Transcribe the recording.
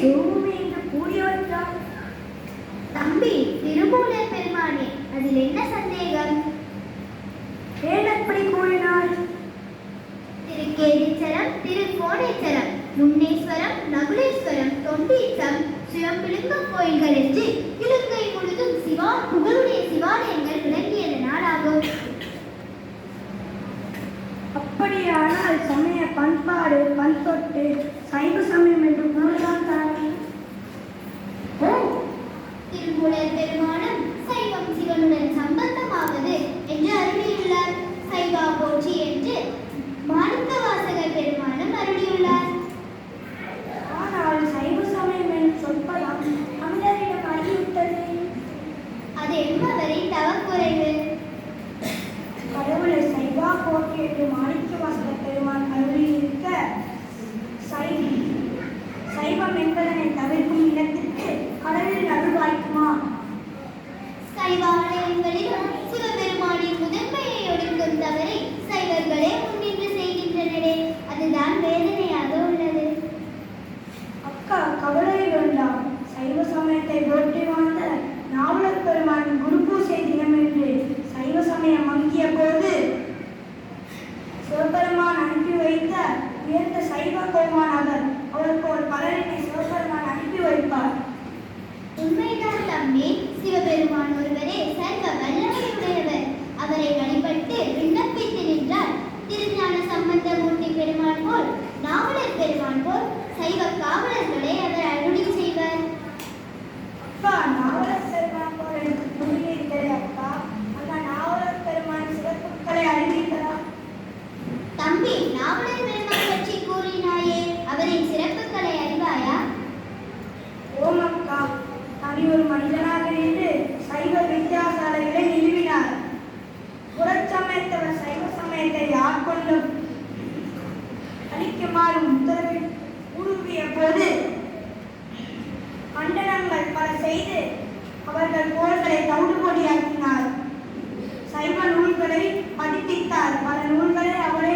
சோமுமே என்று கூறியவற்றால். தம்பி திருமூலர் பெருமானே, அதில் என்ன சந்தேகம்? ஏன் அப்படி கூறினார்? திருக்கேதீச்சரம், திருக்கோணேச்சரம், முன்னேஸ்வரம், நகுலேஸ்வரம், தொண்டீச்சம், சிவம்பிலிங்கம் கோயில்கள் என்று இலங்கை முழுதும் புகழுடைய சிவாலயங்கள் விளங்கியது நாளாகும். அப்படியானால் சமய பண்பாடு பண்பொட்டு சைவ சமயம் என்று கூறலாம் தானே? திருமூலர் பெருமானும் சைவம் சிவனுடன் சம்பந்தமாவது என்று அருளியுள்ளார். சைவா போற்றி என்று மாணிக்க வாசகர் பெருமானும் அருளியுள்ளார். ஆனால் சைவ சமயம் என்று சொல்பதாம் தமிழரிடம் அறிவித்தது. அது என்பவரின் தவக்குறைவு. கடவுளை சைவா போற்றி என்று மாணிக்க வாசகர் பெருமான் அருளியிருக்க சைவம் என்பதனை தவிர்க்கும் இடத்திற்கு கடவுளின் அருள் வாய்க்குமா? சைவாலயங்களிலும் சிவபெருமானின் முதன்மையை ஒடுக்கும் தவறை சைவர்களே முன்னின்று செய்கின்றனரே, அதுதான் வேதனையாக உள்ளது. அக்கா, கவலை வேண்டாம். சைவ சமயத்தை போற்றி வாழ்ந்த நாவலர் பெருமானின் குரு பூசை தினம் என்று சைவ சமயம் மங்கிய போது சிவபெருமான் அனுப்பி வைத்த உயர்ந்த சைவ கோமான் அவர் போல் பலரினை சிவபெருமான் அனுப்பி வைப்பார். உண்மைதான் தம்பி. சிவபெருமான் ஒருவரே சர்வ வல்லமையுடையவர். அவரை வழிபட்டு விண்ணப்பித்து நின்றால் திருஞான சம்பந்தமூர்த்தி பெருமான் போல் நாவலர் பெருமான் போல் சைவ காவலர்களை அவர் அருளி செய்வார். அக்கா, நாவலர் பெருமான் போல் எனக்கு புரிகிறது அக்கா. அந்த நாவலர் பெருமான் சிறப்புகளை அறிவீர்களா? தம்பி, நாவலர் பெருமான் பற்றி கூறினாயே, அவரின் சிறப்புகளை அறிவாயா? ஓம் அக்கா, தனி ஒரு மனிதனாக இருந்து சைவ வித்தியாசாலைகளை நிறுவினார். புறச்சமயத்தவர் சைவ சமயத்தை ஆட்கொண்டும் அளிக்குமாறு உருவிய போது கண்டனங்கள் பல செய்து அவர்கள் போர்களை தவிடுபொடியாக்கினார். சைவ நூல்களை பதிப்பித்தார். பல நூல்களை அவரே